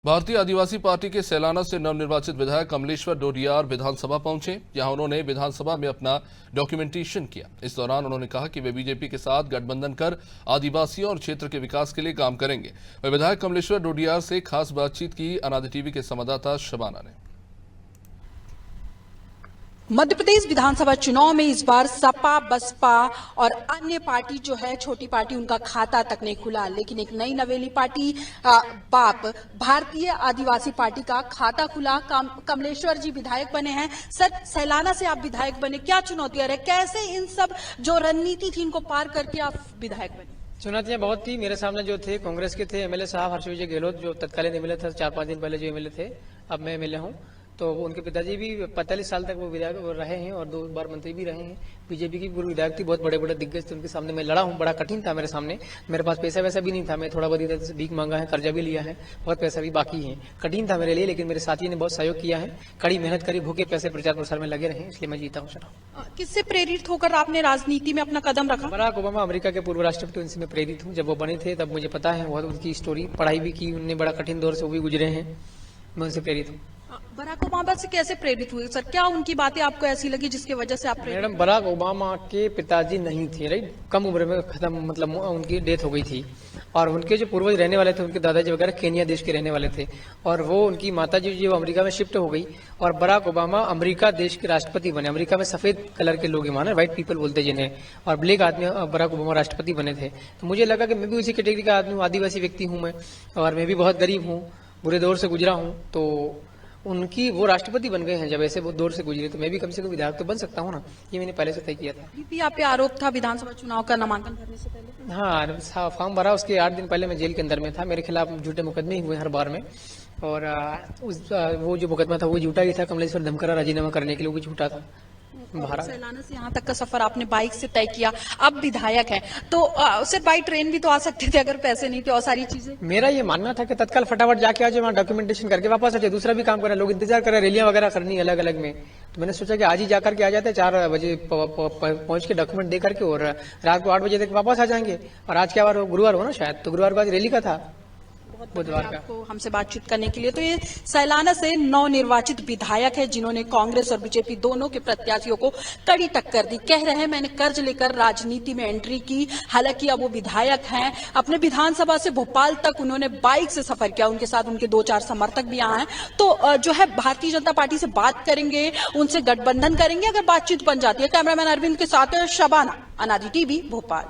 भारतीय आदिवासी पार्टी के सैलाना से नवनिर्वाचित विधायक कमलेश्वर डोडियार विधानसभा पहुंचे, जहां उन्होंने विधानसभा में अपना डॉक्यूमेंटेशन किया। इस दौरान उन्होंने कहा कि वे बीजेपी के साथ गठबंधन कर आदिवासियों और क्षेत्र के विकास के लिए काम करेंगे। वह विधायक कमलेश्वर डोडियार से खास बातचीत की अनादि टीवी के संवाददाता शबाना ने। मध्य प्रदेश विधानसभा चुनाव में इस बार सपा, बसपा और अन्य पार्टी जो है, छोटी पार्टी, उनका खाता तक नहीं खुला, लेकिन एक नई नवेली पार्टी बाप भारतीय आदिवासी पार्टी का खाता खुला। कमलेश्वर जी विधायक बने हैं। सर, सैलाना से आप विधायक बने, क्या चुनौतियां रहे, कैसे इन सब जो रणनीति थी इनको पार करके आप विधायक बने? चुनौतियां बहुत थी। मेरे सामने जो थे कांग्रेस के थे एमएलए साहब हर्ष विजय गहलोत, जो तत्कालीन एमएलए थे 4-5 दिन पहले जो एमएलए थे, अब मैं एमएलए हूं। तो उनके पिताजी भी 45 साल तक वो विधायक रहे हैं और 2 बार मंत्री भी रहे हैं। बीजेपी की पूर्व विधायक थी, बहुत बड़े बड़े दिग्गज थे, उनके सामने मैं लड़ा हूं। बड़ा कठिन था मेरे सामने। मेरे पास पैसा वैसा भी नहीं था, मैं थोड़ा बहुत इधर से भीख मांगा है, कर्जा भी लिया है, बहुत पैसा भी बाकी है। कठिन था मेरे लिए, लेकिन मेरे साथियों ने बहुत सहयोग किया है, कड़ी मेहनत करी, भूखे पैसे प्रचार प्रसार में लगे रहे, इसलिए मैं जीता हूँ। किससे प्रेरित होकर आपने राजनीति में अपना कदम रखा? बराक ओबामा, अमेरिका के पूर्व राष्ट्रपति, उनसे मैं प्रेरित हूँ। जब वो बने थे तब मुझे पता है, बहुत उनकी स्टोरी, पढ़ाई भी की उनने, बड़ा कठिन दौर से वो भी गुजरे हैं, मैं उनसे प्रेरित हूँ। बराक ओबामा से कैसे प्रेरित हुए सर? क्या उनकी बातें आपको ऐसी लगी जिसकी वजह से आप प्रेरित? मैडम, बराक ओबामा के पिताजी नहीं थे, राइट, कम उम्र में खत्म, मतलब उनकी डेथ हो गई थी। और उनके जो पूर्वज रहने वाले थे, उनके दादाजी वगैरह केनिया देश के रहने वाले थे, और वो उनकी माताजी जो अमेरिका में शिफ्ट हो गई, और बराक ओबामा अमेरिका देश के राष्ट्रपति बने। अमेरिका में सफेद कलर के लोग माने, व्हाइट पीपल बोलते जिन्हें, और ब्लैक आदमी बराक ओबामा राष्ट्रपति बने थे। तो मुझे लगा कि मैं भी उसी कैटेगरी का आदमी हूँ, आदिवासी व्यक्ति हूँ मैं, और मैं भी बहुत गरीब हूँ, बुरे दौर से गुजरा हूँ। तो उनकी वो राष्ट्रपति बन गए हैं, जब ऐसे वो दौर से गुजरे, तो मैं भी कम से कम विधायक तो बन सकता हूँ ना, ये मैंने पहले से तय किया था। भी आप पे आरोप था विधानसभा चुनाव का नामांकन भरने से पहले? हाँ, फॉर्म भरा, उसके 8 दिन पहले मैं जेल के अंदर में था। मेरे खिलाफ झूठे मुकदमे ही हुए हर बार में, और वो जो मुकदमा था वो झूठा ही था। कमलेश्वर धमकरा राजीनामा करने के लिए, वो भी झूठा था। सैलाना से यहाँ तक का सफर आपने बाइक से तय किया, अब विधायक है तो सिर्फ बाई ट्रेन भी तो आ सकते थे अगर पैसे नहीं थे और सारी चीजें। मेरा ये मानना था कि तत्काल फटाफट जाके आज वहाँ डॉक्यूमेंटेशन करके वापस आ जाए, दूसरा भी काम करें, लोग इंतजार करें, रैलियां वगैरह करनी अलग अलग में। तो मैंने सोचा कि आज ही जाकर के आ जाते, 4 बजे पहुंच के डॉक्यूमेंट दे करके, और रात को 8 बजे तक वापस आ जाएंगे। और आज क्या बार, गुरुवार हो ना शायद, तो गुरुवार को आज रैली का था, बुधवार का। आपको हमसे बातचीत करने के लिए। तो ये सैलाना से नवनिर्वाचित विधायक है, जिन्होंने कांग्रेस और बीजेपी दोनों के प्रत्याशियों को कड़ी टक्कर दी। कह रहे हैं मैंने कर्ज लेकर राजनीति में एंट्री की। हालांकि अब वो विधायक हैं। अपने विधानसभा से भोपाल तक उन्होंने बाइक से सफर किया, उनके साथ उनके 2-4 समर्थक भी यहाँ हैं। तो जो है भारतीय जनता पार्टी से बात करेंगे, उनसे गठबंधन करेंगे अगर बातचीत बन जाती है। कैमरामैन अरविंद के साथ शबाना, अनादि टीवी, भोपाल।